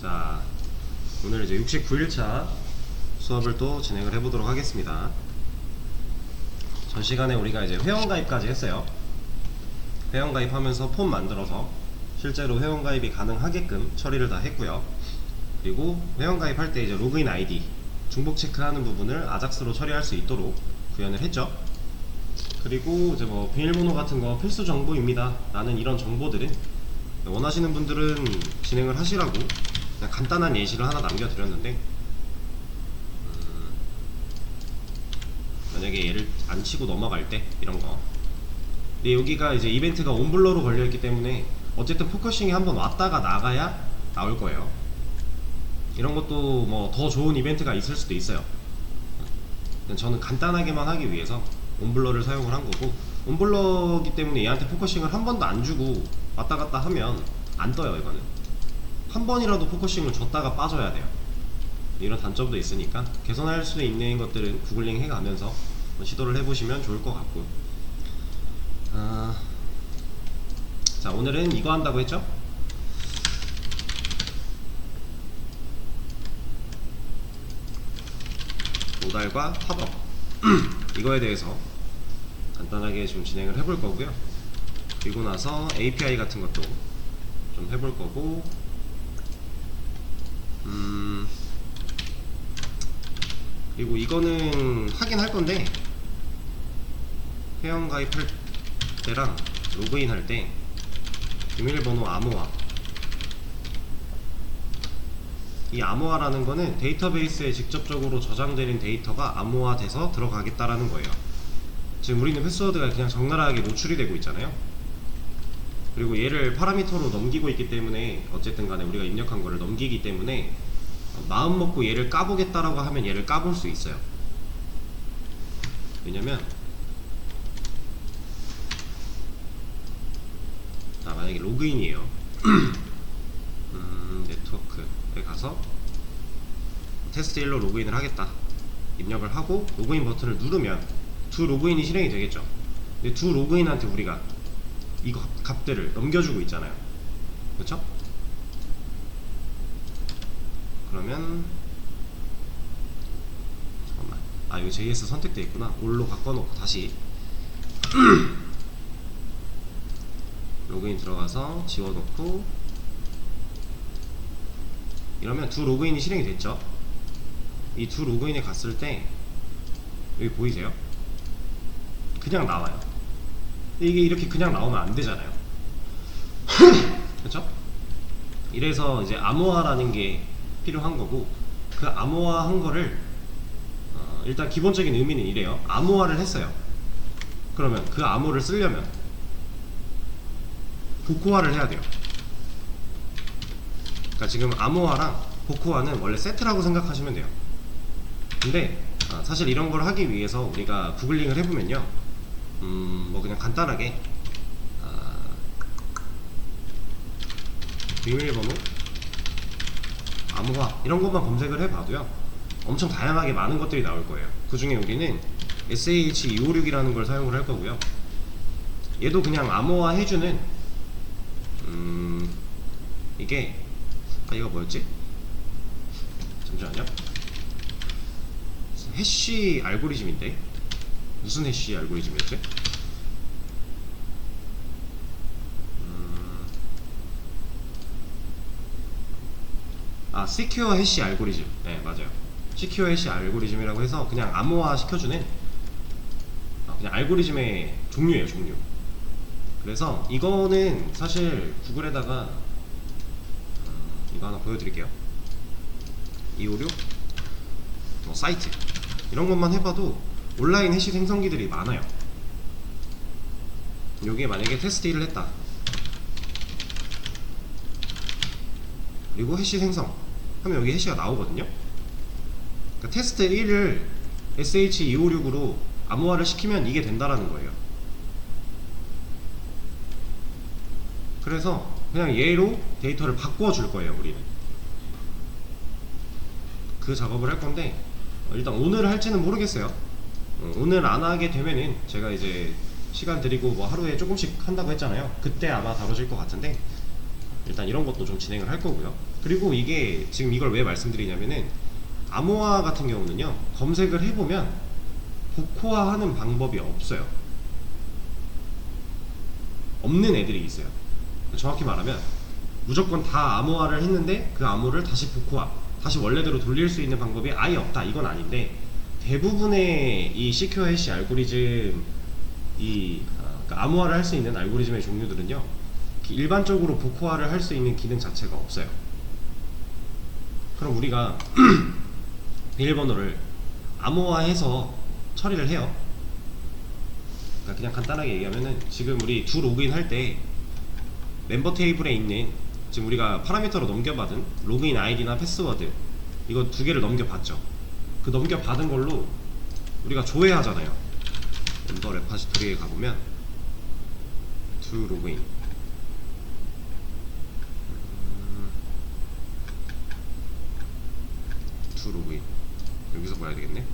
자, 오늘 이제 69일차 수업을 또 진행을 해보도록 하겠습니다. 전 시간에 우리가 이제 회원가입까지 했어요. 회원가입하면서 폼 만들어서 실제로 회원가입이 가능하게끔 처리를 다 했고요. 그리고 회원가입할 때 이제 로그인 아이디 중복 체크하는 부분을 아작스로 처리할 수 있도록 구현을 했죠. 그리고 이제 뭐 비밀번호 같은 거 필수 정보입니다 라는 이런 정보들은 원하시는 분들은 진행을 하시라고 그냥 간단한 예시를 하나 남겨드렸는데, 만약에 얘를 안 치고 넘어갈 때 이런 거. 근데 여기가 이제 이벤트가 온블러로 걸려있기 때문에 어쨌든 포커싱이 한번 왔다가 나가야 나올 거예요. 이런 것도 뭐 더 좋은 이벤트가 있을 수도 있어요. 저는 간단하게만 하기 위해서 온블러를 사용을 한 거고, 온블러기 때문에 얘한테 포커싱을 한 번도 안 주고 왔다 갔다 하면 안 떠요. 이거는 한 번이라도 포커싱을 줬다가 빠져야 돼요. 이런 단점도 있으니까 개선할 수 있는 것들은 구글링 해가면서 시도를 해보시면 좋을 것 같고, 자, 오늘은 이거 한다고 했죠? 모달과 팝업 이거에 대해서 간단하게 좀 진행을 해볼 거고요. 그리고 나서 API 같은 것도 좀 해볼 거고, 그리고 이거는 하긴 할 건데, 회원 가입할 때랑 로그인 할 때 비밀번호 암호화, 이 암호화라는 거는 데이터베이스에 직접적으로 저장되는 데이터가 암호화돼서 들어가겠다라는 거예요. 지금 우리는 패스워드가 그냥 적나라하게 노출이 되고 있잖아요. 그리고 얘를 파라미터로 넘기고 있기 때문에 어쨌든 간에 우리가 입력한 거를 넘기기 때문에 마음 먹고 얘를 까보겠다라고 하면 얘를 까볼 수 있어요. 왜냐면 자, 만약에 로그인이에요. 네트워크에 가서 테스트 1로 로그인을 하겠다 입력을 하고 로그인 버튼을 누르면 두 로그인이 실행이 되겠죠. 근데 두 로그인한테 우리가 이거 값들을 넘겨주고 있잖아요. 그렇죠? 그러면 잠깐만, 여기 JS 선택되어 있구나. 올로 바꿔놓고 다시 로그인 들어가서 지워놓고 이러면 두 로그인이 실행이 됐죠. 이 두 로그인에 갔을 때 여기 보이세요? 그냥 나와요. 근데 이게 이렇게 그냥 나오면 안 되잖아요. 그렇죠? 이래서 이제 암호화라는 게 필요한 거고, 그 암호화한 거를 일단 기본적인 의미는 이래요. 암호화를 했어요. 그러면 그 암호를 쓰려면 복호화를 해야 돼요. 그러니까 지금 암호화랑 복호화는 원래 세트라고 생각하시면 돼요. 근데 사실 이런 걸 하기 위해서 우리가 구글링을 해보면요, 뭐 그냥 간단하게 비밀번호 암호화 이런 것만 검색을 해봐도요 엄청 다양하게 많은 것들이 나올 거예요. 그 중에 우리는 SH256이라는 걸 사용을 할 거고요. 얘도 그냥 암호화 해주는 이게 이거 뭐였지? 잠시만요. 해시 알고리즘인데 무슨 해시 알고리즘이었지? 시큐어 해시 알고리즘. 네, 맞아요. 시큐어 해시 알고리즘이라고 해서 그냥 암호화 시켜주는 그냥 알고리즘의 종류예요, 종류. 그래서 이거는 사실 구글에다가 이거 하나 보여드릴게요. 256 사이트 이런 것만 해봐도 온라인 해시 생성기들이 많아요. 여기에 만약에 테스트 1을 했다, 그리고 해시 생성 하면 여기 해시가 나오거든요. 그러니까 테스트 1을 SH256으로 암호화를 시키면 이게 된다라는 거예요. 그래서 그냥 얘로 데이터를 바꿔줄 거예요. 우리는 그 작업을 할 건데, 일단 오늘 할지는 모르겠어요. 오늘 안 하게 되면은 제가 이제 시간 드리고 뭐 하루에 조금씩 한다고 했잖아요. 그때 아마 다뤄질 것 같은데, 일단 이런 것도 좀 진행을 할 거고요. 그리고 이게 지금 이걸 왜 말씀드리냐면은 암호화 같은 경우는요, 검색을 해보면 복호화하는 방법이 없어요. 없는 애들이 있어요. 정확히 말하면 무조건 다 암호화를 했는데 그 암호를 다시 복호화, 다시 원래대로 돌릴 수 있는 방법이 아예 없다, 이건 아닌데, 대부분의 이 시큐어 해시 알고리즘, 그러니까 암호화를 할 수 있는 알고리즘의 종류들은요, 일반적으로 복호화를 할 수 있는 기능 자체가 없어요. 그럼 우리가 비밀번호를 암호화해서 처리를 해요. 그러니까 그냥 간단하게 얘기하면은, 지금 우리 두 로그인 할 때 멤버 테이블에 있는, 지금 우리가 파라미터로 넘겨받은 로그인 아이디나 패스워드, 이거 두 개를 넘겨봤죠. 그 넘겨받은 걸로 우리가 조회하잖아요. 멤버 레파지토리에 가보면 두 로그인, 두 로그인, 여기서 봐야 되겠네.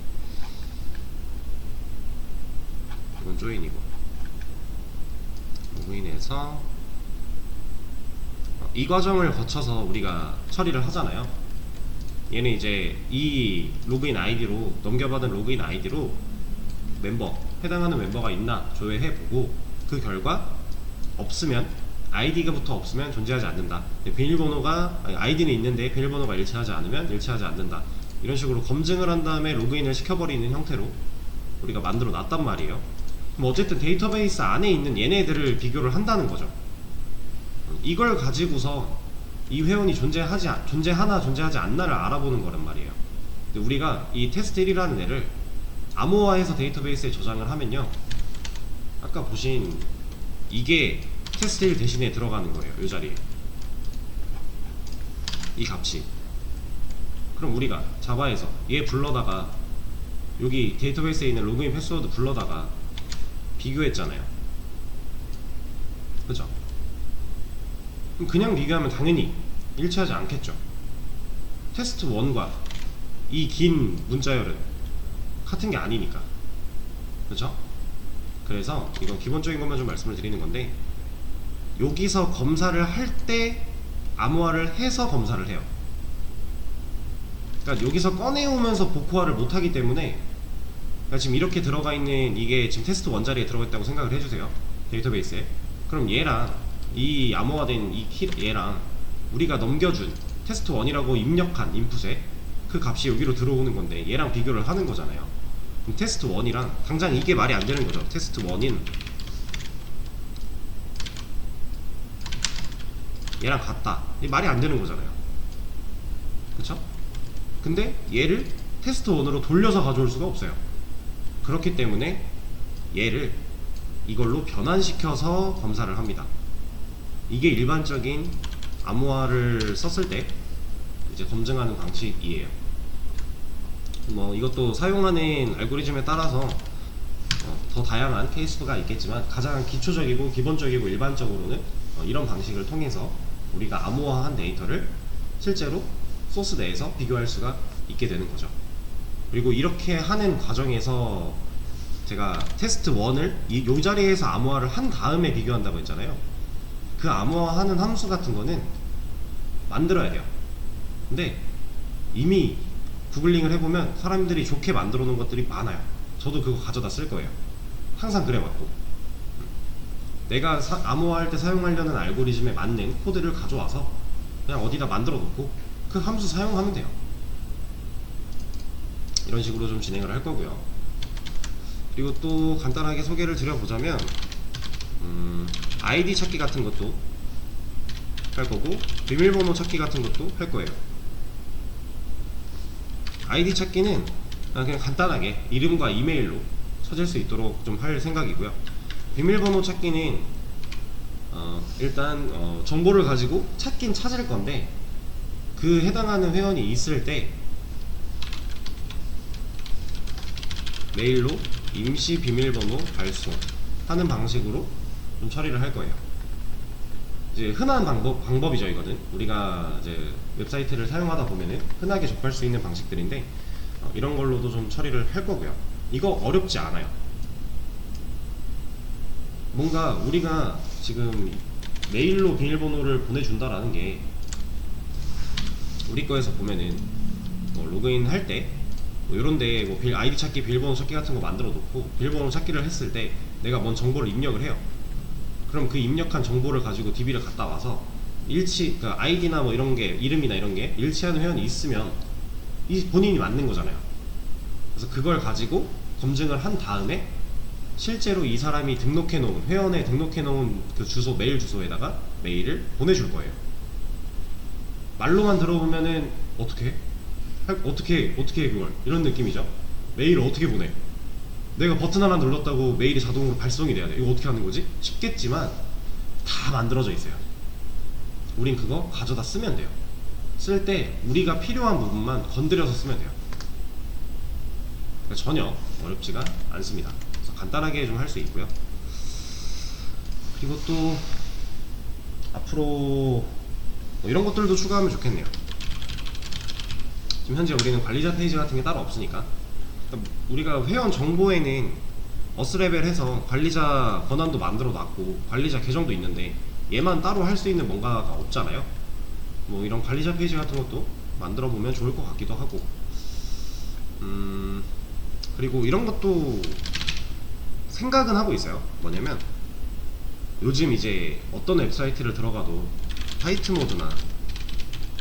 이건 조인이고, 로그인해서 이 과정을 거쳐서 우리가 처리를 하잖아요. 얘는 이제 이 로그인 아이디로, 넘겨받은 로그인 아이디로 멤버, 해당하는 멤버가 있나 조회해보고, 그 결과 없으면, 아이디가부터 없으면 존재하지 않는다, 비밀번호가, 아이디는 있는데 비밀번호가 일치하지 않으면 일치하지 않는다, 이런 식으로 검증을 한 다음에 로그인을 시켜버리는 형태로 우리가 만들어 놨단 말이에요. 그럼 어쨌든 데이터베이스 안에 있는 얘네들을 비교를 한다는 거죠. 이걸 가지고서 이 회원이 존재하나 존재하지 않나를 알아보는 거란 말이에요. 근데 우리가 이 테스트 1이라는 애를 암호화해서 데이터베이스에 저장을 하면요, 아까 보신 이게 테스트 1 대신에 들어가는 거예요. 이 자리에 이 값이. 그럼 우리가 자바에서 얘 불러다가 여기 데이터베이스에 있는 로그인 패스워드 불러다가 비교했잖아요. 그죠? 그럼 그냥 비교하면 당연히 일치하지 않겠죠. 테스트 1과 이 긴 문자열은 같은 게 아니니까. 그렇죠? 그래서 이건 기본적인 것만 좀 말씀을 드리는 건데, 여기서 검사를 할 때 암호화를 해서 검사를 해요. 그러니까 여기서 꺼내오면서 복호화를 못하기 때문에, 그러니까 지금 이렇게 들어가 있는 이게 지금 테스트 1 자리에 들어가 있다고 생각을 해주세요. 데이터베이스에. 그럼 얘랑 이 암호화된 얘랑 우리가 넘겨준 테스트 1이라고 입력한 인풋에 그 값이 여기로 들어오는 건데, 얘랑 비교를 하는 거잖아요. 그럼 테스트 1이랑 당장 이게 말이 안 되는 거죠. 테스트 1인 얘랑 같다, 이게 말이 안 되는 거잖아요. 그쵸? 근데 얘를 테스트 1으로 돌려서 가져올 수가 없어요. 그렇기 때문에 얘를 이걸로 변환시켜서 검사를 합니다. 이게 일반적인 암호화를 썼을 때 이제 검증하는 방식이에요. 뭐 이것도 사용하는 알고리즘에 따라서 더 다양한 케이스가 있겠지만, 가장 기초적이고 기본적이고 일반적으로는 이런 방식을 통해서 우리가 암호화한 데이터를 실제로 소스 내에서 비교할 수가 있게 되는 거죠. 그리고 이렇게 하는 과정에서 제가 테스트 1을 이 자리에서 암호화를 한 다음에 비교한다고 했잖아요. 그 암호화하는 함수 같은 거는 만들어야 돼요. 근데 이미 구글링을 해보면 사람들이 좋게 만들어 놓은 것들이 많아요. 저도 그거 가져다 쓸 거예요. 항상 그래왔고, 내가 암호화할 때 사용하려는 알고리즘에 맞는 코드를 가져와서 그냥 어디다 만들어 놓고 그 함수 사용하면 돼요. 이런 식으로 좀 진행을 할 거고요. 그리고 또 간단하게 소개를 드려보자면, 아이디 찾기 같은 것도 할 거고, 비밀번호 찾기 같은 것도 할 거예요. 아이디 찾기는 그냥 간단하게 이름과 이메일로 찾을 수 있도록 좀 할 생각이고요. 비밀번호 찾기는 일단 정보를 가지고 찾긴 찾을 건데, 그 해당하는 회원이 있을 때 메일로 임시 비밀번호 발송하는 방식으로 좀 처리를 할 거예요. 이제 흔한 방법이죠. 이거는 우리가 이제 웹사이트를 사용하다 보면은 흔하게 접할 수 있는 방식들인데, 이런 걸로도 좀 처리를 할 거고요. 이거 어렵지 않아요. 뭔가 우리가 지금 메일로 비밀번호를 보내준다라는 게 우리 거에서 보면은 뭐 로그인 할 때 뭐 이런데 뭐 아이디 찾기, 비밀번호 찾기 같은 거 만들어 놓고 비밀번호 찾기를 했을 때 내가 뭔 정보를 입력을 해요. 그럼 그 입력한 정보를 가지고 DB를 갔다 와서 일치, 그러니까 아이디나 뭐 이런 게, 이름이나 이런 게 일치하는 회원이 있으면 이 본인이 맞는 거잖아요. 그래서 그걸 가지고 검증을 한 다음에 실제로 이 사람이 등록해 놓은, 회원에 등록해 놓은 그 주소, 메일 주소에다가 메일을 보내줄 거예요. 말로만 들어보면은 어떻게 해 그걸, 이런 느낌이죠. 메일을 어떻게 보내? 내가 버튼 하나 눌렀다고 메일이 자동으로 발송이 돼야 돼. 이거 어떻게 하는 거지? 쉽겠지만 다 만들어져 있어요. 우린 그거 가져다 쓰면 돼요. 쓸 때 우리가 필요한 부분만 건드려서 쓰면 돼요. 그러니까 전혀 어렵지가 않습니다. 그래서 간단하게 좀 할 수 있고요. 그리고 또 앞으로 뭐 이런 것들도 추가하면 좋겠네요. 지금 현재 우리는 관리자 페이지 같은 게 따로 없으니까, 그러니까 우리가 회원 정보에는 어스레벨 해서 관리자 권한도 만들어 놨고 관리자 계정도 있는데 얘만 따로 할 수 있는 뭔가가 없잖아요. 뭐 이런 관리자 페이지 같은 것도 만들어 보면 좋을 것 같기도 하고, 그리고 이런 것도 생각은 하고 있어요. 뭐냐면 요즘 이제 어떤 웹사이트를 들어가도 화이트 모드나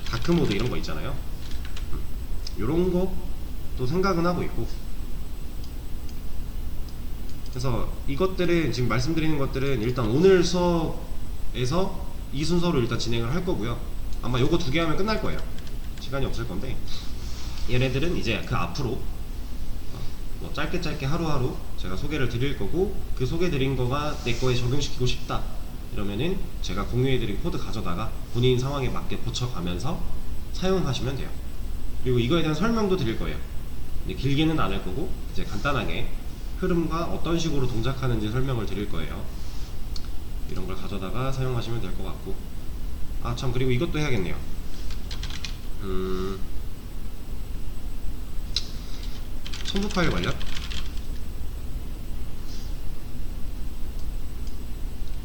다크 모드 이런 거 있잖아요. 요런 것도 생각은 하고 있고, 그래서 이것들은, 지금 말씀드리는 것들은 일단 오늘 수업에서 이 순서로 일단 진행을 할 거고요. 아마 요거 2개 하면 끝날 거예요. 시간이 없을 건데, 얘네들은 이제 그 앞으로 뭐 짧게 하루하루 제가 소개를 드릴 거고, 그 소개 드린 거가 내 거에 적용시키고 싶다 이러면은 제가 공유해 드린 코드 가져다가 본인 상황에 맞게 고쳐가면서 사용하시면 돼요. 그리고 이거에 대한 설명도 드릴 거예요. 근데 길게는 안 할 거고 이제 간단하게 흐름과 어떤 식으로 동작하는지 설명을 드릴 거예요. 이런 걸 가져다가 사용하시면 될 것 같고, 아 참, 그리고 이것도 해야겠네요. 첨부 파일 관련,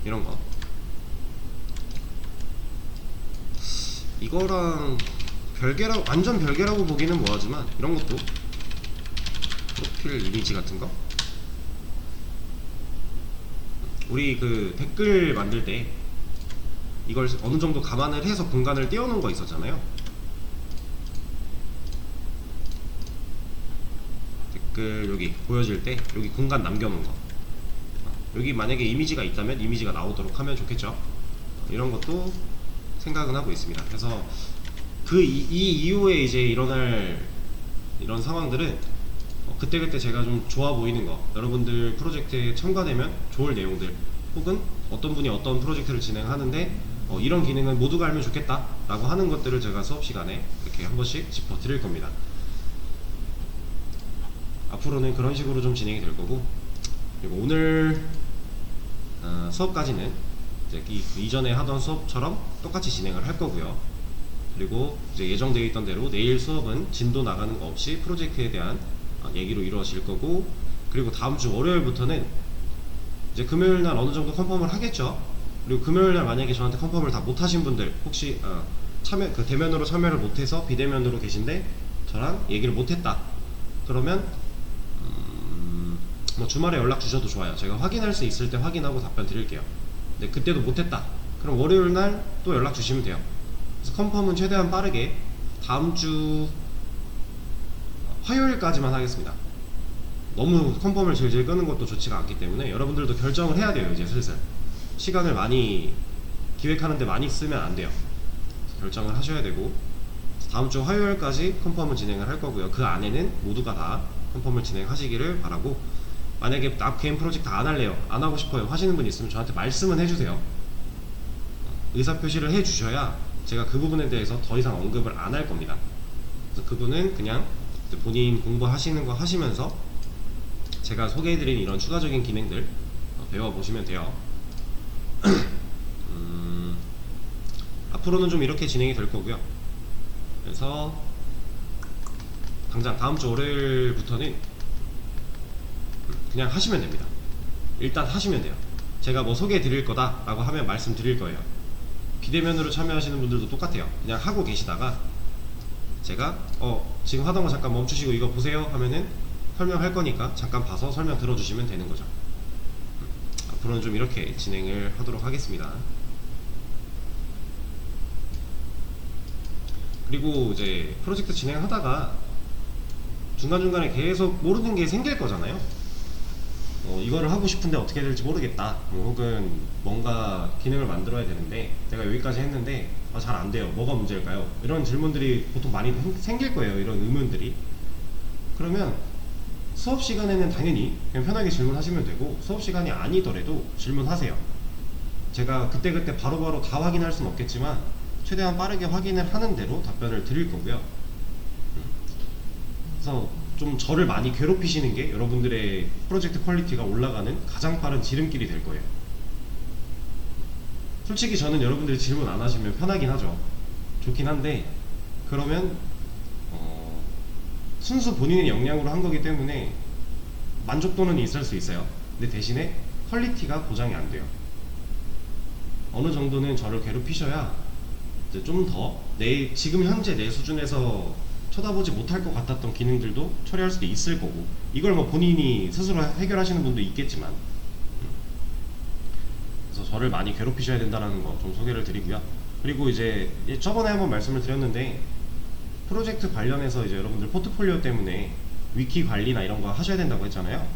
이런 거, 이거랑 별개라고, 완전 별개라고 보기는 뭐하지만 이런 것도 프로필 이미지 같은 거, 우리 그 댓글 만들 때 이걸 어느 정도 감안을 해서 공간을 띄워놓은 거 있었잖아요. 댓글 여기 보여질 때 여기 공간 남겨놓은 거, 여기 만약에 이미지가 있다면 이미지가 나오도록 하면 좋겠죠. 이런 것도 생각은 하고 있습니다. 그래서 이 이후에 이제 일어날 이런 상황들은 그때그때 제가 좀 좋아 보이는 거, 여러분들 프로젝트에 첨가되면 좋을 내용들, 혹은 어떤 분이 어떤 프로젝트를 진행하는데 이런 기능은 모두가 알면 좋겠다 라고 하는 것들을 제가 수업 시간에 이렇게 한 번씩 짚어 드릴 겁니다. 앞으로는 그런 식으로 좀 진행이 될 거고, 그리고 오늘 수업까지는 이제 이전에 하던 수업처럼 똑같이 진행을 할 거고요. 그리고 이제 예정되어 있던 대로 내일 수업은 진도 나가는 거 없이 프로젝트에 대한 얘기로 이루어질 거고, 그리고 다음 주 월요일부터는 이제 금요일 날 어느 정도 컨펌을 하겠죠. 그리고 금요일 날 만약에 저한테 컨펌을 다 못 하신 분들, 혹시 대면으로 참여를 못해서 비대면으로 계신데 저랑 얘기를 못했다 그러면 뭐 주말에 연락 주셔도 좋아요. 제가 확인할 수 있을 때 확인하고 답변 드릴게요. 근데 그때도 못했다 그럼 월요일 날 또 연락 주시면 돼요. 그래서 컨펌은 최대한 빠르게 다음 주 화요일까지만 하겠습니다. 너무 컨펌을 질질 끄는 것도 좋지가 않기 때문에 여러분들도 결정을 해야 돼요. 이제 슬슬 시간을 많이 기획하는데 많이 쓰면 안 돼요. 결정을 하셔야 되고, 다음 주 화요일까지 컨펌을 진행을 할 거고요. 그 안에는 모두가 다 컨펌을 진행하시기를 바라고, 만약에 나 개인 프로젝트 안 할래요, 안 하고 싶어요 하시는 분 있으면 저한테 말씀은 해주세요. 의사표시를 해주셔야 제가 그 부분에 대해서 더 이상 언급을 안 할 겁니다. 그래서 그분은 그냥 본인 공부하시는 거 하시면서 제가 소개해드린 이런 추가적인 기능들 배워보시면 돼요. 앞으로는 좀 이렇게 진행이 될 거고요. 그래서 당장 다음 주 월요일부터는 그냥 하시면 됩니다. 일단 하시면 돼요. 제가 뭐 소개해 드릴 거다 라고 하면 말씀 드릴 거예요. 비대면으로 참여하시는 분들도 똑같아요. 그냥 하고 계시다가 제가 지금 하던 거 잠깐 멈추시고 이거 보세요 하면은 설명할 거니까 잠깐 봐서 설명 들어주시면 되는 거죠. 앞으로는 좀 이렇게 진행을 하도록 하겠습니다. 그리고 이제 프로젝트 진행하다가 중간중간에 계속 모르는 게 생길 거잖아요. 이거를 하고 싶은데 어떻게 될지 모르겠다, 혹은 뭔가 기능을 만들어야 되는데 내가 여기까지 했는데 잘 안 돼요. 뭐가 문제일까요? 이런 질문들이 보통 많이 생길 거예요. 이런 의문들이. 그러면 수업 시간에는 당연히 그냥 편하게 질문하시면 되고, 수업 시간이 아니더라도 질문하세요. 제가 그때그때 바로바로 다 확인할 수는 없겠지만 최대한 빠르게 확인을 하는 대로 답변을 드릴 거고요. 그래서 좀 저를 많이 괴롭히시는 게 여러분들의 프로젝트 퀄리티가 올라가는 가장 빠른 지름길이 될 거예요. 솔직히 저는 여러분들이 질문 안 하시면 편하긴 하죠. 좋긴 한데, 그러면 순수 본인의 역량으로 한 거기 때문에 만족도는 있을 수 있어요. 근데 대신에 퀄리티가 보장이 안 돼요. 어느 정도는 저를 괴롭히셔야 이제 좀 더 지금 현재 내 수준에서 쳐다보지 못할 것 같았던 기능들도 처리할 수도 있을 거고, 이걸 뭐 본인이 스스로 해결하시는 분도 있겠지만, 그래서 저를 많이 괴롭히셔야 된다는 거 좀 소개를 드리고요. 그리고 이제 저번에 한번 말씀을 드렸는데, 프로젝트 관련해서 이제 여러분들 포트폴리오 때문에 위키 관리나 이런 거 하셔야 된다고 했잖아요.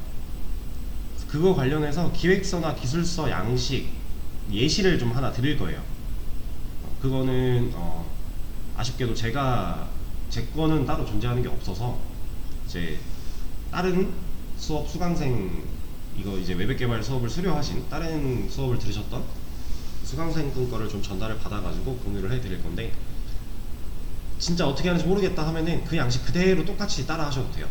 그거 관련해서 기획서나 기술서 양식 예시를 좀 하나 드릴 거예요. 그거는 아쉽게도 제 거는 따로 존재하는 게 없어서 이제 다른 수업 수강생, 이거 이제 웹앱 개발 수업을 수료하신 다른 수업을 들으셨던 수강생분 거를 좀 전달을 받아가지고 공유를 해드릴 건데, 진짜 어떻게 하는지 모르겠다 하면은 그 양식 그대로 똑같이 따라 하셔도 돼요.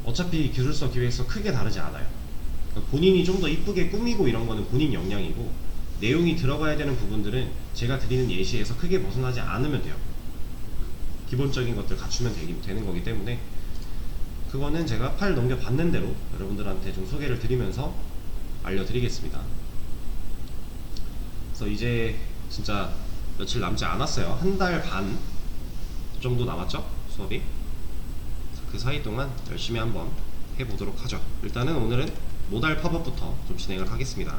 어차피 기술서 기획서 크게 다르지 않아요. 그러니까 본인이 좀 더 이쁘게 꾸미고 이런 거는 본인 역량이고, 내용이 들어가야 되는 부분들은 제가 드리는 예시에서 크게 벗어나지 않으면 돼요. 기본적인 것들 갖추면 되는 거기 때문에 그거는 제가 파일 넘겨받는 대로 여러분들한테 좀 소개를 드리면서 알려드리겠습니다. 그래서 이제 진짜 며칠 남지 않았어요. 한 달 반 정도 남았죠, 수업이. 그 사이 동안 열심히 한번 해보도록 하죠. 일단은 오늘은 모달 팝업부터 좀 진행을 하겠습니다.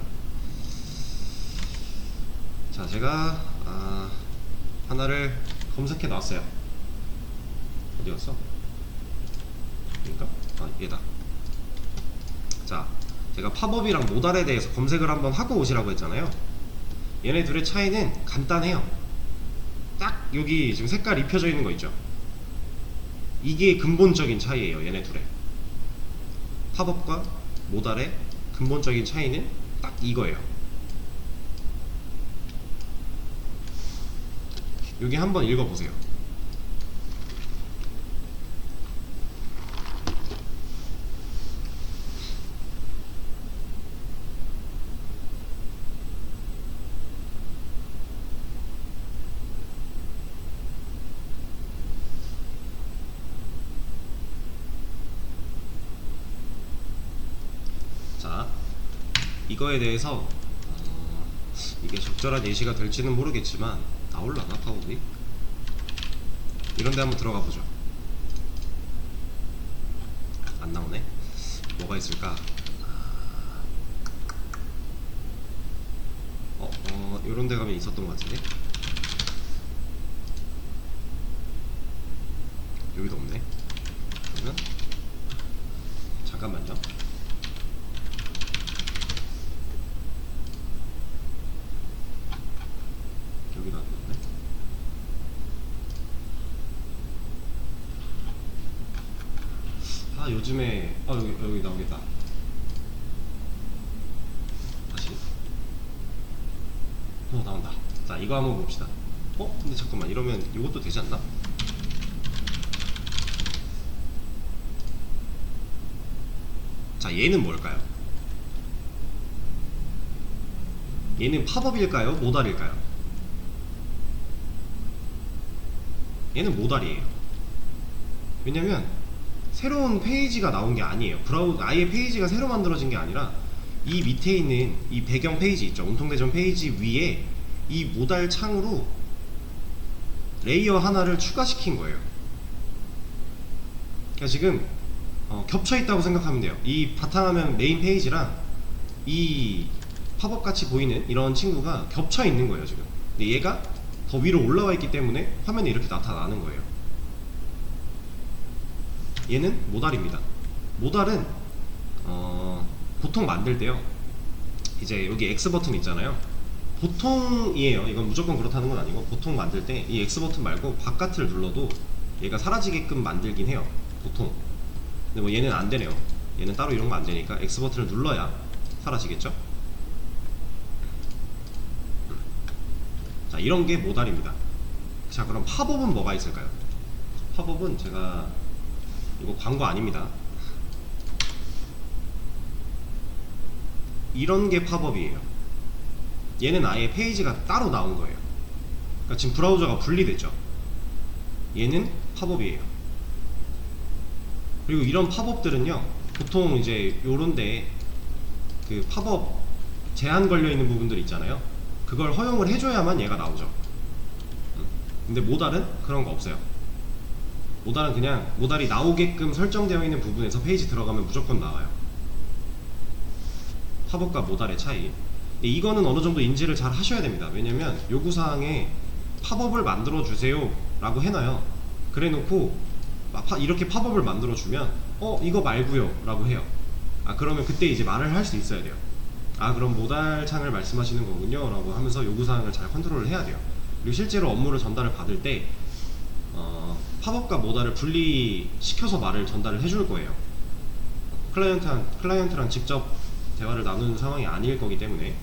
자, 제가 하나를 검색해 놨어요. 어디 갔어? 그러니까 얘다. 자, 제가 팝업이랑 모달에 대해서 검색을 한번 하고 오시라고 했잖아요. 얘네 둘의 차이는 간단해요. 딱 여기 지금 색깔 입혀져 있는 거 있죠? 이게 근본적인 차이예요. 얘네 둘의 팝업과 모달의 근본적인 차이는 딱 이거예요. 여기 한번 읽어보세요. 자, 이거에 대해서 이게 적절한 예시가 될지는 모르겠지만 나올라나 팝업이? 이런데 한번 들어가 보죠. 안 나오네. 뭐가 있을까? 이런 데 가면 있었던 것 같은데. 여기도 없네. 그러면 잠깐만요. 여기도 안 나오네. 요즘에 여기 나오겠다. 다시 나온다. 자, 이거 한번 봅시다. 근데 잠깐만, 이러면 이것도 되지 않나? 자, 얘는 뭘까요? 얘는 팝업일까요? 모달일까요? 얘는 모달이에요. 왜냐면 새로운 페이지가 나온 게 아니에요. 아예 페이지가 새로 만들어진 게 아니라 이 밑에 있는 이 배경 페이지 있죠, 운통대전 페이지 위에 이 모달 창으로 레이어 하나를 추가시킨 거예요. 그러니까 지금 겹쳐 있다고 생각하면 돼요. 이 바탕화면 메인 페이지랑 이 팝업 같이 보이는 이런 친구가 겹쳐 있는 거예요 지금. 근데 얘가 더 위로 올라와 있기 때문에 화면에 이렇게 나타나는 거예요. 얘는 모달입니다. 모달은 보통 만들 때요, 이제 여기 X 버튼 있잖아요. 보통이에요. 이건 무조건 그렇다는 건 아니고, 보통 만들 때 이 X 버튼 말고 바깥을 눌러도 얘가 사라지게끔 만들긴 해요, 보통. 근데 뭐 얘는 안 되네요. 얘는 따로 이런 거 안 되니까 X 버튼을 눌러야 사라지겠죠? 자, 이런 게 모달입니다. 자, 그럼 팝업은 뭐가 있을까요? 팝업은 제가, 이거 광고 아닙니다. 이런 게 팝업이에요. 얘는 아예 페이지가 따로 나온 거예요. 그러니까 지금 브라우저가 분리됐죠. 얘는 팝업이에요. 그리고 이런 팝업들은요, 보통 이제 요런데 그 팝업 제한 걸려 있는 부분들 있잖아요. 그걸 허용을 해줘야만 얘가 나오죠. 근데 모달은 그런 거 없어요. 모달은 그냥 모달이 나오게끔 설정되어 있는 부분에서 페이지 들어가면 무조건 나와요. 팝업과 모달의 차이. 이거는 어느 정도 인지를 잘 하셔야 됩니다. 왜냐면 요구사항에 팝업을 만들어 주세요 라고 해놔요. 그래 놓고 이렇게 팝업을 만들어 주면 이거 말고요 라고 해요. 그러면 그때 이제 말을 할 수 있어야 돼요. 그럼 모달 창을 말씀하시는 거군요 라고 하면서 요구사항을 잘 컨트롤을 해야 돼요. 그리고 실제로 업무를 전달을 받을 때 팝업과 모달을 분리시켜서 말을 전달을 해줄 거예요. 클라이언트랑 직접 대화를 나누는 상황이 아닐 거기 때문에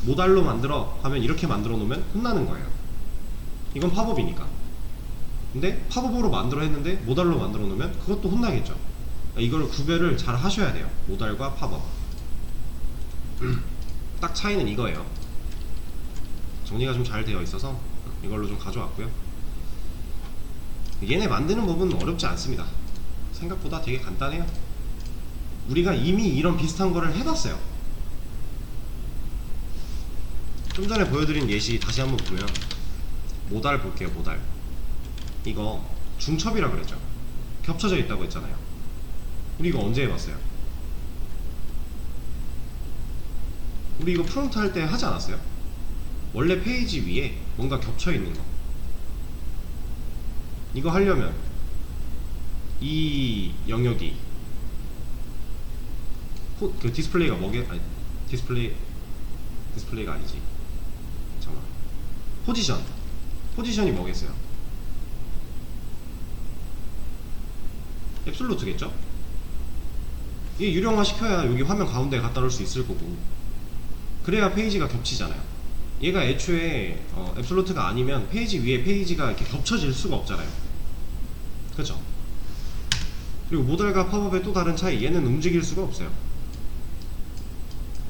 모달로 만들어 하면 이렇게 만들어 놓으면 혼나는 거예요. 이건 팝업이니까. 근데 팝업으로 만들어 했는데 모달로 만들어 놓으면 그것도 혼나겠죠. 이걸 구별을 잘 하셔야 돼요. 모달과 팝업. 딱 차이는 이거예요. 정리가 좀 잘 되어 있어서 이걸로 좀 가져왔고요. 얘네 만드는 법은 어렵지 않습니다. 생각보다 되게 간단해요. 우리가 이미 이런 비슷한 거를 해봤어요. 좀 전에 보여드린 예시 다시 한번 보면, 모달 볼게요. 모달 이거 중첩이라 그랬죠. 겹쳐져 있다고 했잖아요. 우리 이거 언제 해봤어요? 우리 이거 프론트 할 때 하지 않았어요? 원래 페이지 위에 뭔가 겹쳐 있는 거, 이거 하려면 이 영역이 그 디스플레이가 디스플레이가 아니지. 잠깐만. 포지션이 뭐겠어요? 앱솔루트겠죠? 이게 유령화 시켜야 여기 화면 가운데에 갖다 놓을 수 있을 거고, 그래야 페이지가 겹치잖아요. 얘가 애초에 앱솔루트가 아니면 페이지 위에 페이지가 이렇게 겹쳐질 수가 없잖아요. 그쵸? 그리고 모달과 팝업의 또 다른 차이, 얘는 움직일 수가 없어요.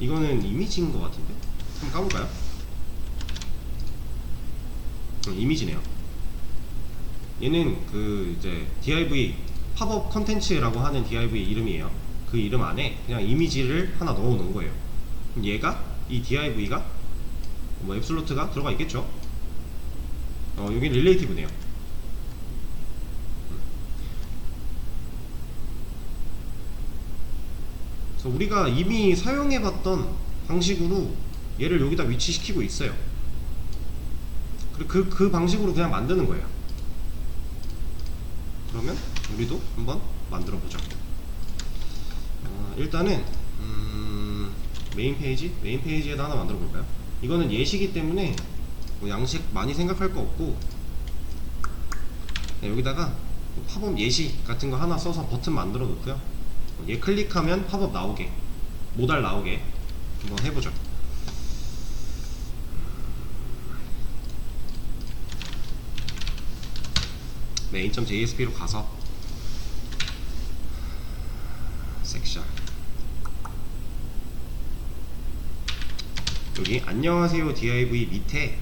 이거는 이미지인 것 같은데? 한번 까볼까요? 이미지네요. 얘는 그 이제 div 팝업 컨텐츠라고 하는 div 이름이에요. 그 이름 안에 그냥 이미지를 하나 넣어 놓은 거예요. 그럼 얘가, 이 div가 뭐 앱솔루트가 들어가 있겠죠. 여긴 릴레이티브네요. 그래서 우리가 이미 사용해봤던 방식으로 얘를 여기다 위치시키고 있어요. 그리고 그 방식으로 그냥 만드는 거예요. 그러면 우리도 한번 만들어 보죠. 일단은 메인 페이지에다 하나 만들어 볼까요? 이거는 예시기 때문에 뭐 양식 많이 생각할 거 없고, 여기다가 팝업 예시 같은 거 하나 써서 버튼 만들어 놓고요. 얘 클릭하면 팝업 나오게, 모달 나오게 한번 해보죠. main.jsp로 가서 섹션, 여기 안녕하세요 div 밑에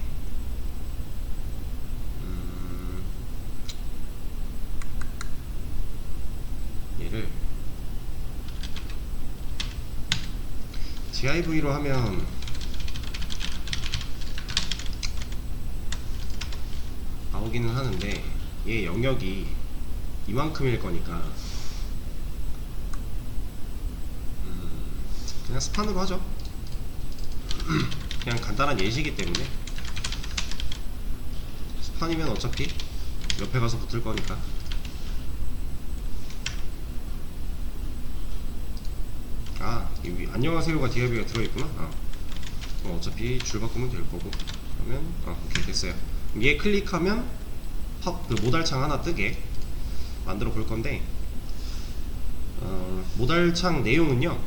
얘를 div로 하면 나오기는 하는데 얘 영역이 이만큼일 거니까 그냥 스판으로 하죠. 그냥 간단한 예시이기 때문에. 스판이면 어차피 옆에 가서 붙을 거니까. 아, 여기 안녕하세요가 DIV가 들어있구나. 어차피 줄 바꾸면 될 거고. 그러면 오케이, 됐어요. 얘 클릭하면 그 모달창 하나 뜨게 만들어 볼 건데, 모달창 내용은요,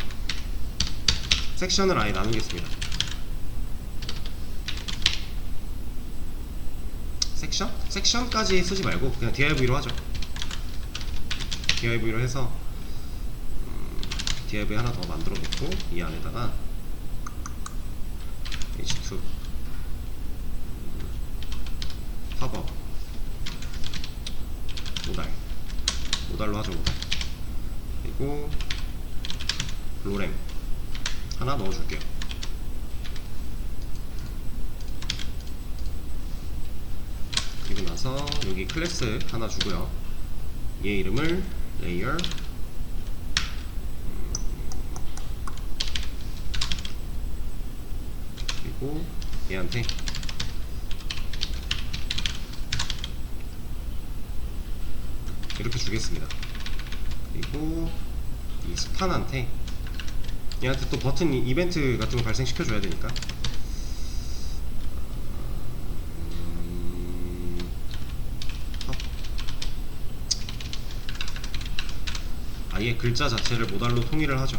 섹션을 아예 나누겠습니다. 섹션? 섹션까지 쓰지 말고 그냥 DIV로 하죠. DIV로 해서 div 하나 더 만들어 놓고 이 안에다가 h2 팝업 모달로 하죠. 모달. 그리고 로렘 하나 넣어줄게요. 그리고 나서 여기 클래스 하나 주고요. 얘 이름을 레이어 그리고 얘한테 이렇게 주겠습니다. 그리고 이 스판한테 얘한테 또 버튼 이벤트 같은 거 발생시켜 줘야 되니까 아예 글자 자체를 모달로 통일을 하죠.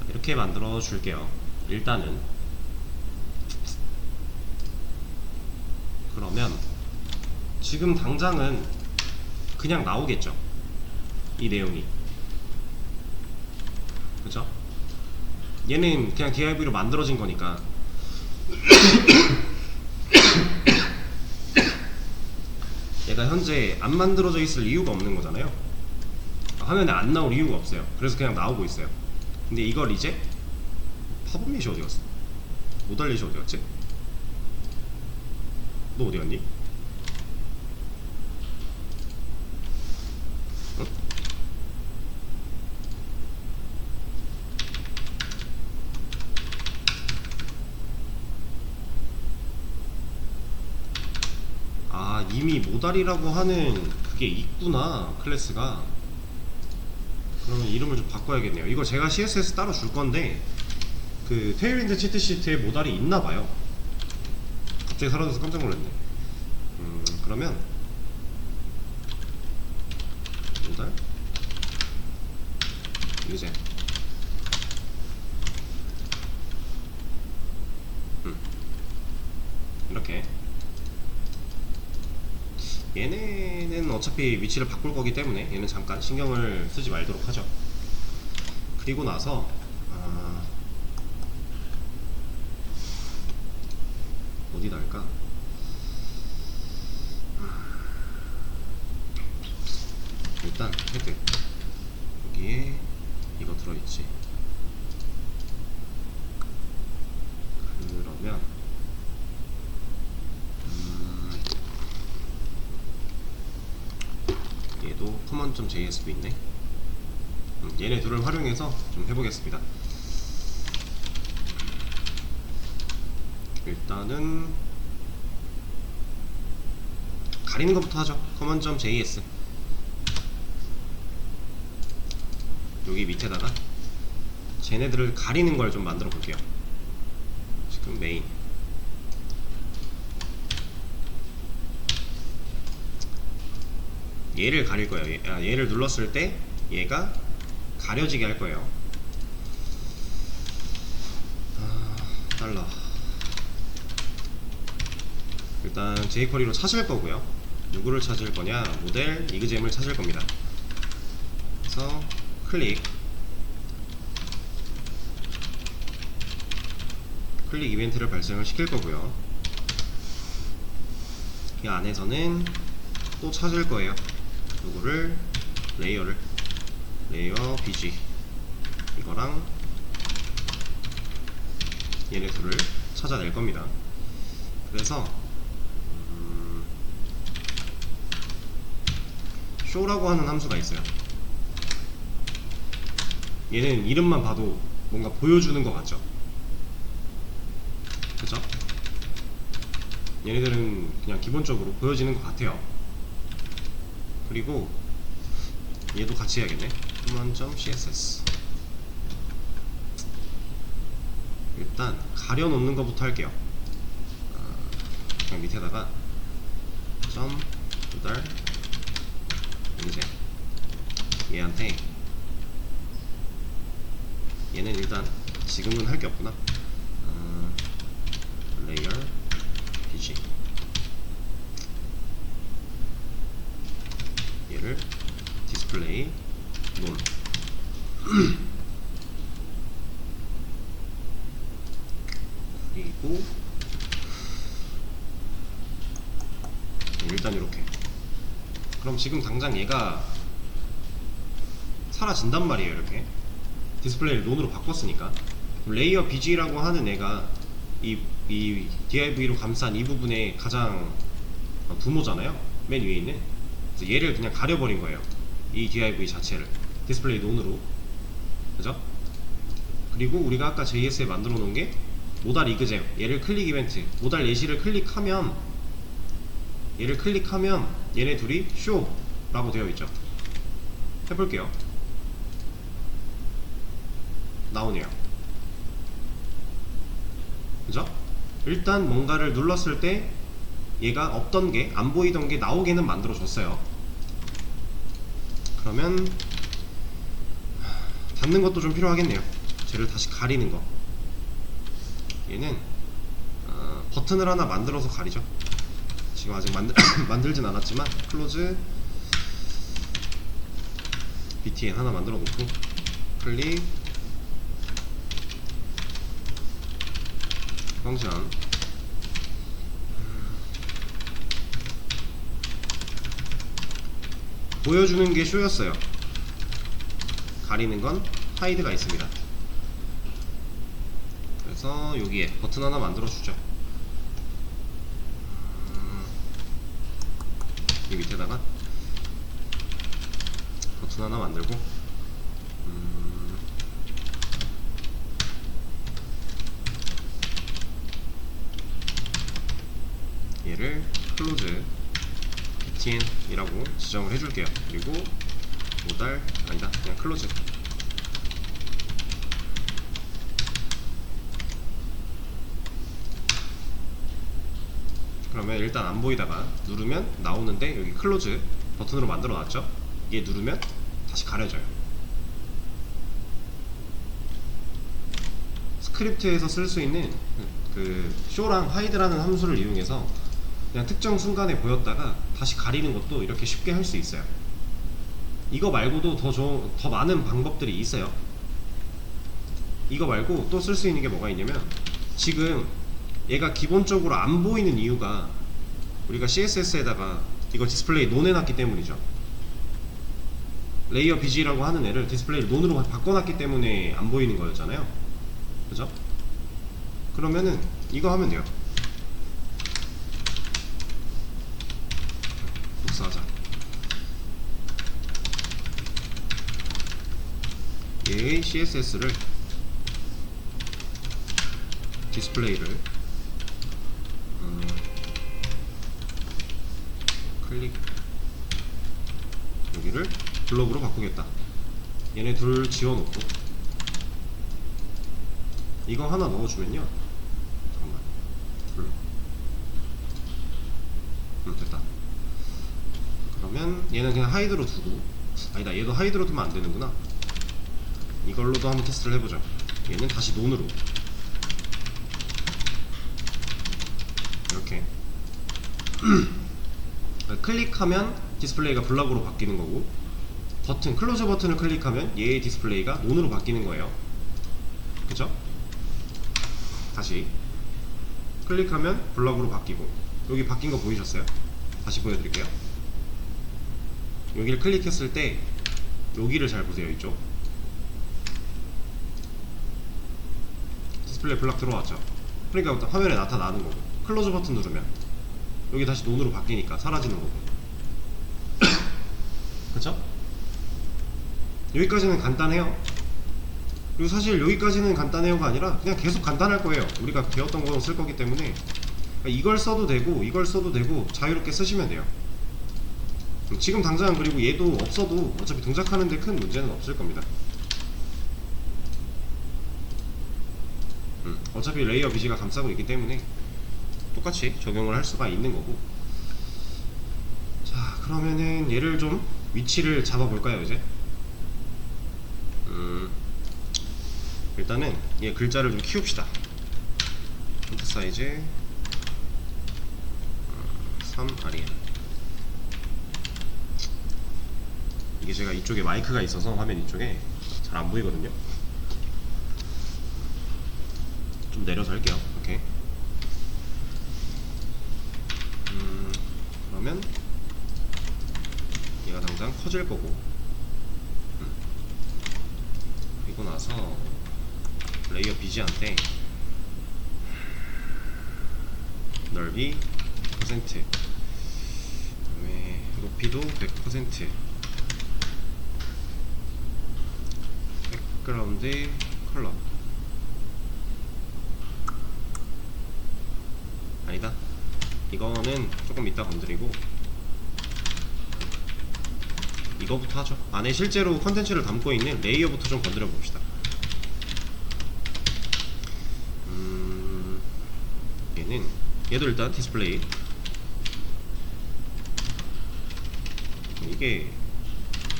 이렇게 만들어 줄게요. 일단은 그러면 지금 당장은 그냥 나오겠죠, 이 내용이. 그죠? 얘는 그냥 DIV로 만들어진 거니까 얘가 현재 안 만들어져 있을 이유가 없는 거잖아요. 화면에 안 나올 이유가 없어요. 그래서 그냥 나오고 있어요. 근데 이걸 이제 팝업 예시 어디 갔어? 모달 예시 어디 갔지? 너 어디 갔니? 어? 아, 이미 모달이라고 하는 그게 있구나, 클래스가. 그러면 이름을 좀 바꿔야겠네요. 이거 제가 CSS 따로 줄 건데 그 테일윈드 치트시트에 모달이 있나봐요. 갑자기 사라져서 깜짝 놀랐네. 그러면 모달 이제 이렇게 얘네는 어차피 위치를 바꿀 거기 때문에 얘는 잠깐 신경을 쓰지 말도록 하죠. 그리고 나서 어디다 할까? 일단 헤드 여기에 이거 들어있지. 그러면 얘도 common.js도 있네. 얘네 둘을 활용해서 좀 해보겠습니다. 일단은 가리는 것부터 하죠. common.js 여기 밑에다가 쟤네들을 가리는 걸 좀 만들어 볼게요. 지금 메인 얘를 가릴 거예요. 얘를 눌렀을 때 얘가 가려지게 할 거예요. 달러 일단 jQuery로 찾을 거고요. 누구를 찾을 거냐? 모델 이그잼을 찾을 겁니다. 그래서 클릭 이벤트를 발생을 시킬 거고요. 이 안에서는 또 찾을 거예요. 요거를 레이어 bg 이거랑 얘네 둘을 찾아낼 겁니다. 그래서 show라고 하는 함수가 있어요. 얘는 이름만 봐도 뭔가 보여주는 것 같죠? 그쵸? 얘네들은 그냥 기본적으로 보여지는 것 같아요. 그리고 얘도 같이 해야겠네. human.css. 일단 가려놓는 것부터 할게요. 그냥 밑에다가 점 도달 이제 얘한테 얘는 일단 지금은 할 게 없구나. 레이어 bg 얘를 디스플레이 논 그리고 일단 이렇게. 그럼 지금 당장 얘가 사라진단 말이에요. 이렇게 디스플레이를 논으로 바꿨으니까. 레이어 bg라고 하는 애가 이 div로 감싼 이 부분의 가장 부모잖아요. 맨 위에 있는. 그래서 얘를 그냥 가려버린 거예요. 이 div 자체를 디스플레이 논으로. 그죠? 그리고 우리가 아까 JS에 만들어 놓은 게 모달 이그잼, 얘를 클릭 이벤트, 모달 예시를 클릭하면 얘네 둘이 쇼 라고 되어 있죠. 해볼게요. 나오네요. 그죠? 일단 뭔가를 눌렀을 때 얘가 없던 게, 안 보이던 게 나오게는 만들어 줬어요. 그러면 닫는 것도 좀 필요하겠네요. 쟤를 다시 가리는 거. 얘는 버튼을 하나 만들어서 가리죠. 지금 아직 만들진 않았지만 클로즈 btn 하나 만들어 놓고 클릭 펑션 보여주는 게 쇼였어요. 가리는 건 하이드가 있습니다. 그래서 여기에 버튼 하나 만들어 주죠. 이 밑에다가 버튼 하나 만들고 얘를 클로즈 btn 이라고 지정을 해줄게요. 그리고 모달 아니다, 그냥 클로즈. 그러면 일단 안 보이다가 누르면 나오는데 여기 클로즈 버튼으로 만들어 놨죠. 얘 누르면 다시 가려져요. 스크립트에서 쓸 수 있는 그 show랑 hide라는 함수를 이용해서 그냥 특정 순간에 보였다가 다시 가리는 것도 이렇게 쉽게 할 수 있어요. 이거 말고도 더 많은 방법들이 있어요. 이거 말고 또 쓸 수 있는 게 뭐가 있냐면, 지금 얘가 기본적으로 안 보이는 이유가 우리가 CSS에다가 이거 디스플레이 논 해놨기 때문이죠. 레이어 bg라고 하는 애를 디스플레이를 논으로 바꿔놨기 때문에 안 보이는 거였잖아요. 그죠? 그러면은 이거 하면 돼요. 복사하자. 얘의 CSS를 디스플레이를 클릭 여기를 블록으로 바꾸겠다. 얘네 둘 지워놓고 이거 하나 넣어주면요. 잠깐만. 블록. 됐다. 그러면 얘는 그냥 하이드로 두고, 아니다, 얘도 하이드로 두면 안 되는구나. 이걸로도 한번 테스트를 해보죠. 얘는 다시 논으로 이렇게 클릭하면 디스플레이가 블락으로 바뀌는 거고, 클로즈 버튼을 클릭하면 얘의 디스플레이가 논으로 바뀌는 거예요. 그쵸? 다시 클릭하면 블락으로 바뀌고, 여기 바뀐 거 보이셨어요? 다시 보여드릴게요. 여기를 클릭했을 때 여기를 잘 보세요. 이쪽 디스플레이 블락 들어왔죠. 그러니까 화면에 나타나는 거고, 클로즈 버튼 누르면 여기 다시 논으로 바뀌니까 사라지는 거고. 그쵸? 여기까지는 간단해요. 그리고 사실 여기까지는 간단해요가 아니라 그냥 계속 간단할 거예요. 우리가 배웠던 거 쓸 거기 때문에 이걸 써도 되고 이걸 써도 되고 자유롭게 쓰시면 돼요. 지금 당장, 그리고 얘도 없어도 어차피 동작하는데 큰 문제는 없을 겁니다. 어차피 레이어 비지가 감싸고 있기 때문에 똑같이 적용을 할 수가 있는 거고. 자, 그러면은 얘를 좀 위치를 잡아 볼까요 이제. 일단은 얘 글자를 좀 키웁시다. 폰트 사이즈 3 아리알. 이게 제가 이쪽에 마이크가 있어서 화면 이쪽에 잘 안 보이거든요. 좀 내려서 할게요. 오케이. 그러면 얘가 당장 커질 거고, 그리고 나서 레이어 비지한테 넓이 100%, 그다음에 높이도 100%, 백그라운드 컬러 아니다, 이거는 조금 이따 건드리고 이거부터 하죠. 안에 실제로 컨텐츠를 담고 있는 레이어부터 좀 건드려 봅시다. 얘도 일단 디스플레이, 이게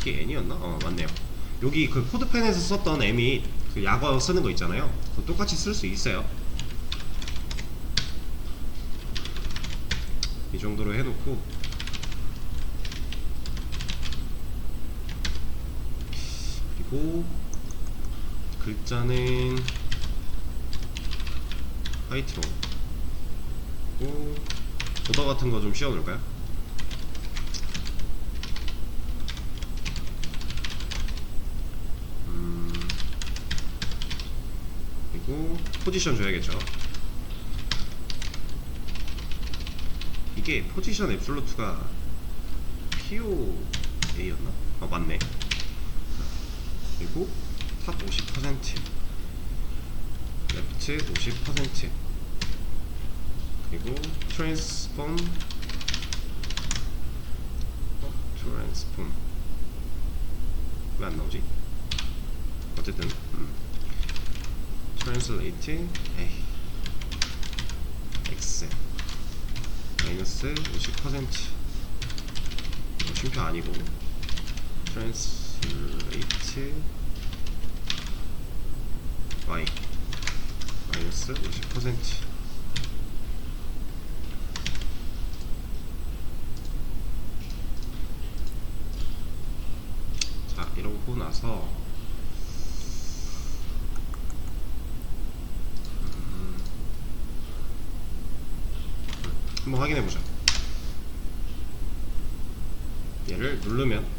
N이었나? 맞네요. 여기 그 코드펜에서 썼던 M이 그 약어 쓰는 거 있잖아요. 그거 똑같이 쓸 수 있어요. 이 정도로 해놓고, 그리고 글자는 화이트로, 그리고 보더 같은 거 좀 씌워놓을까요? 그리고 포지션 줘야겠죠. 이게 포지션 앱솔루트가 POA였나? 맞네. 그리고 탑 50%, 레프트 50%, 그리고 트랜스폼 왜 안 나오지? 어쨌든 트랜슬레이트 엑셀 마이너스 50%, 쉼표 아니고 트랜슬레이트 Y 마이너스 50%. 자, 이러고 나서 한번 확인해보자. 얘를 누르면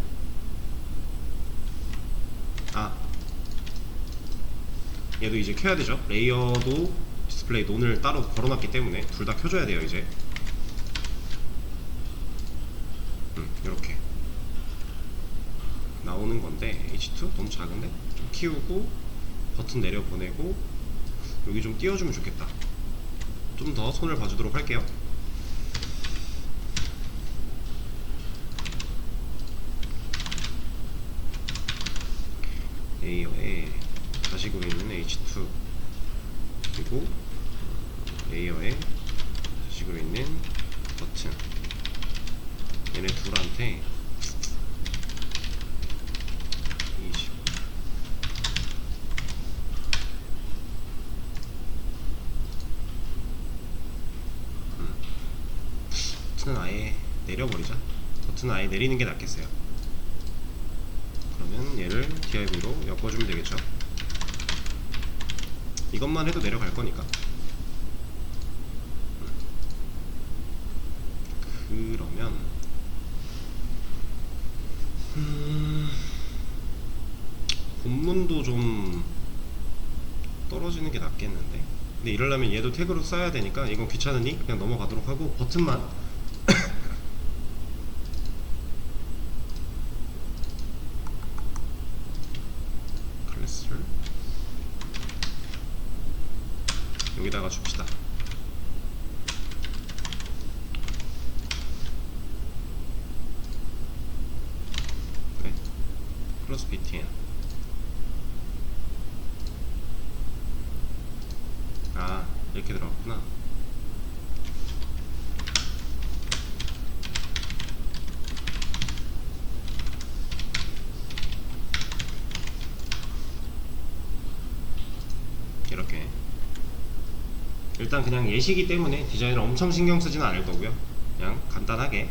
얘도 이제 켜야 되죠. 레이어도 디스플레이 논을 따로 걸어놨기 때문에 둘 다 켜줘야 돼요 이제. 이렇게 나오는 건데, H2 너무 작은데? 좀 키우고 버튼 내려보내고 여기 좀 띄워주면 좋겠다. 좀 더 손을 봐주도록 할게요. 레이어에 가지고 있는 H2, 그리고 레이어에 가지고 있는 버튼, 얘네 둘한테 20, 버튼은 아예 내려버리자. 버튼은 아예 내리는 게 낫겠어요. 그러면 얘를 DIV로 엮어주면 되겠죠. 이것만 해도 내려갈 거니까. 그러면 본문도 좀 떨어지는 게 낫겠는데. 근데 이러려면 얘도 태그로 써야 되니까 이건 귀찮으니 그냥 넘어가도록 하고 버튼만 클래스를 여기다가 줍시다. 네, 플러스 btn. 아, 이렇게 들어갔구나. 이렇게 일단 그냥 예시기 때문에 디자인을 엄청 신경 쓰지는 않을 거고요. 그냥 간단하게.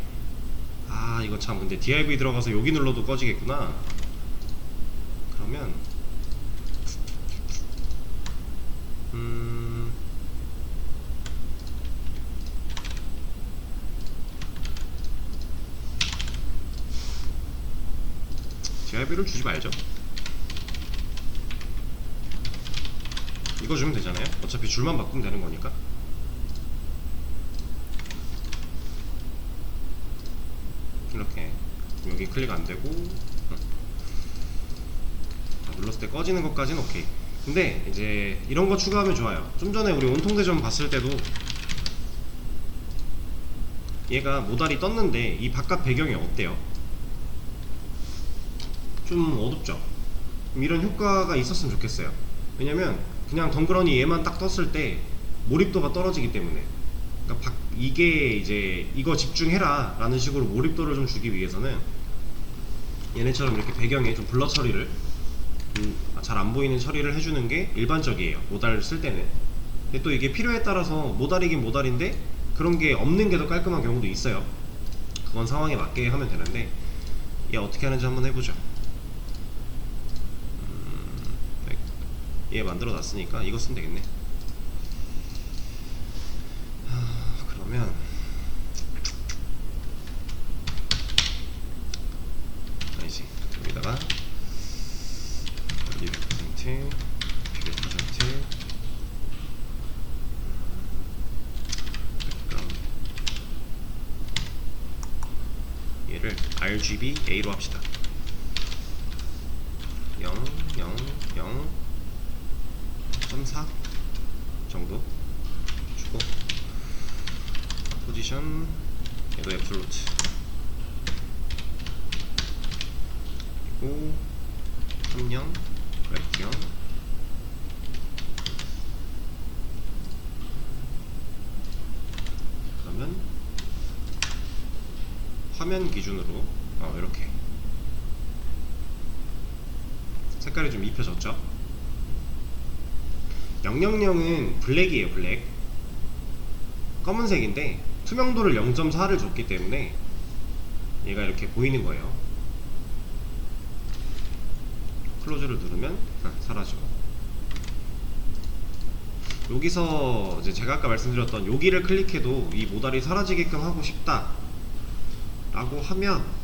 아, 이거 참 근데 div 들어가서 여기 눌러도 꺼지겠구나. 그러면 div를 주지 말죠. 이거 주면 되잖아요. 어차피 줄만 바꾸면 되는 거니까. 이렇게 여기 클릭 안 되고 눌렀을 때 꺼지는 것까지는 오케이. 근데 이제 이런 거 추가하면 좋아요. 좀 전에 우리 온통대전 봤을 때도 얘가 모달이 떴는데 이 바깥 배경이 어때요? 좀 어둡죠? 이런 효과가 있었으면 좋겠어요. 왜냐면 그냥 덩그러니 얘만 딱 떴을 때 몰입도가 떨어지기 때문에. 그러니까 이게 이제 이거 집중해라 라는 식으로 몰입도를 좀 주기 위해서는 얘네처럼 이렇게 배경에 좀 블러 처리를 잘 안 보이는 처리를 해주는 게 일반적이에요. 모달 쓸 때는. 근데 또 이게 필요에 따라서 모달이긴 모달인데 그런 게 없는 게 더 깔끔한 경우도 있어요. 그건 상황에 맞게 하면 되는데 얘 어떻게 하는지 한번 해보죠. 얘 만들어 놨으니까 이거 쓰면 되겠네. 그러면 이제 여기다가 200% 200% 얘를 RGB A로 합시다. 0, 0, 0 0.4 정도 주고 포지션 얘도 앱솔루트 그리고 30 브라이트 0 그러면 화면 기준으로 이렇게 색깔이 좀 입혀졌죠. 000은 블랙이에요. 블랙 검은색인데 투명도를 0.4를 줬기 때문에 얘가 이렇게 보이는 거예요. 클로즈를 누르면 사라지고, 여기서 이제 제가 아까 말씀드렸던 여기를 클릭해도 이 모달이 사라지게끔 하고 싶다 라고 하면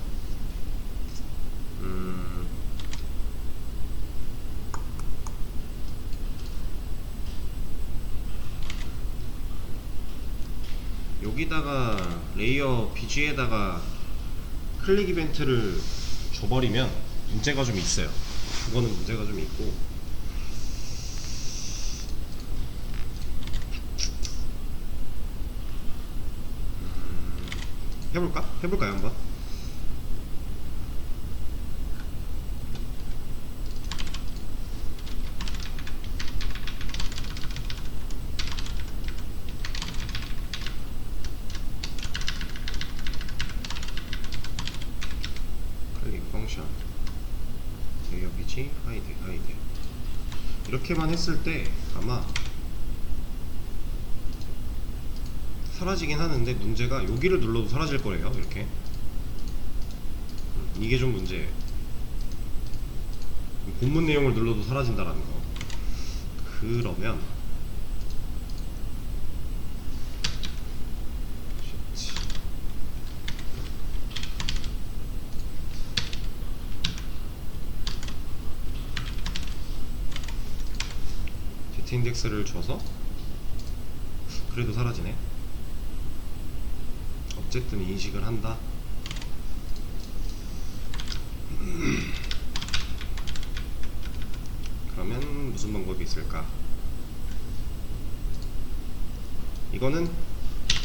여기다가 레이어 BG에다가 클릭 이벤트를 줘버리면 문제가 좀 있어요. 그거는 문제가 좀 있고, 해볼까요 한번? 클릭 펑션 레이어 BG 하이드 이렇게만 했을 때 아마 사라지긴 하는데, 문제가 여기를 눌러도 사라질 거예요. 이렇게 이게 좀 문제예요. 본문 내용을 눌러도 사라진다라는 거. 그러면 비트 인덱스를 줘서 그래도 사라지네. 어쨌든 인식을 한다. 그러면 무슨 방법이 있을까? 이거는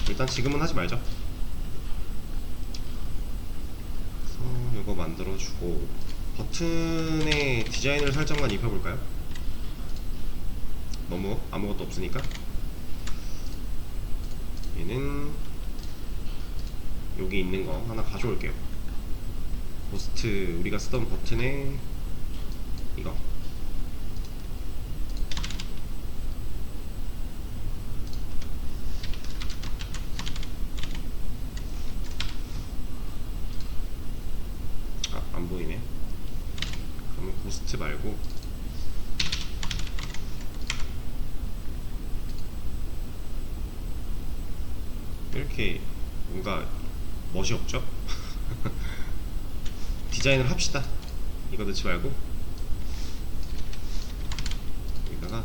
일단 지금은 하지 말죠. 그래서 이거 만들어주고 버튼에 디자인을 살짝만 입혀볼까요? 너무 아무것도 없으니까. 얘는 여기 있는 거 하나 가져올게요. 고스트 우리가 쓰던 버튼에 이거 안 보이네. 그러면 고스트 말고 이렇게 뭔가 멋이 없죠? 디자인을 합시다. 이거 넣지 말고 여기다가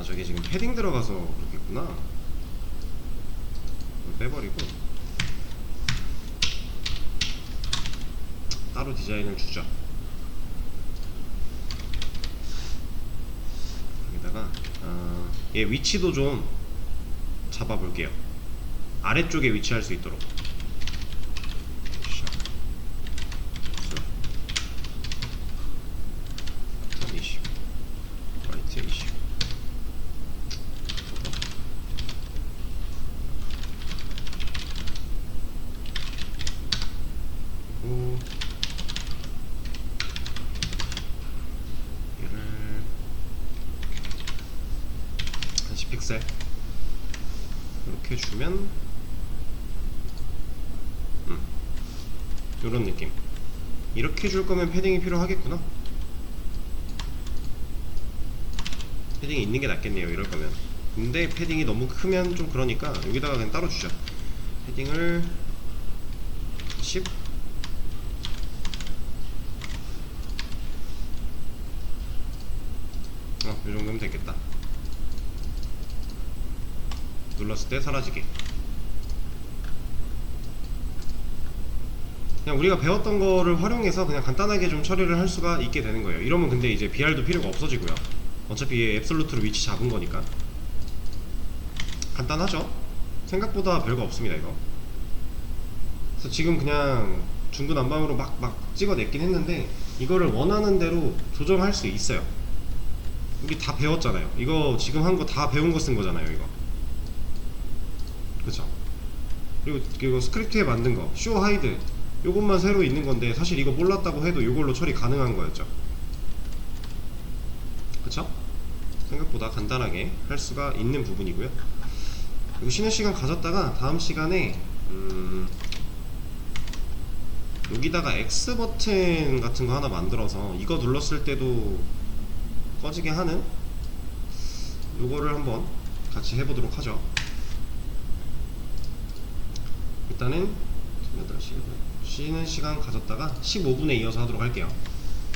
저게 지금 패딩 들어가서 그렇겠구나. 이걸 빼버리고 따로 디자인을 주죠. 여기다가 얘 위치도 좀 잡아볼게요. 아래쪽에 위치할 수 있도록. 버튼 이슈, 라이트 이슈. 그리고 얘를 한 10픽셀 이렇게 주면 이런 느낌. 이렇게 줄 거면 패딩이 필요하겠구나. 패딩이 있는 게 낫겠네요, 이럴 거면. 근데 패딩이 너무 크면 좀 그러니까 여기다가 그냥 따로 주죠. 패딩을 10. 이 정도면 되겠다. 눌렀을 때 사라지게. 그냥 우리가 배웠던 거를 활용해서 그냥 간단하게 좀 처리를 할 수가 있게 되는 거예요. 이러면 근데 이제 BR도 필요가 없어지고요. 어차피 얘 앱솔루트로 위치 잡은 거니까. 간단하죠? 생각보다 별거 없습니다, 이거. 그래서 지금 그냥 중구난방으로 막 찍어냈긴 했는데 이거를 원하는 대로 조정할 수 있어요. 여기 다 배웠잖아요. 이거 지금 한 거 다 배운 거 쓴 거잖아요, 이거. 그쵸? 그리고 이거 스크립트에 만든 거, 쇼 하이드 요것만 새로 있는 건데 사실 이거 몰랐다고 해도 이걸로 처리 가능한 거였죠. 그쵸? 생각보다 간단하게 할 수가 있는 부분이고요. 그리고 쉬는 시간 가졌다가 다음 시간에 여기다가 X 버튼 같은 거 하나 만들어서 이거 눌렀을 때도 꺼지게 하는 요거를 한번 같이 해보도록 하죠. 일단은 8시 쉬는 시간 가졌다가 15분에 이어서 하도록 할게요.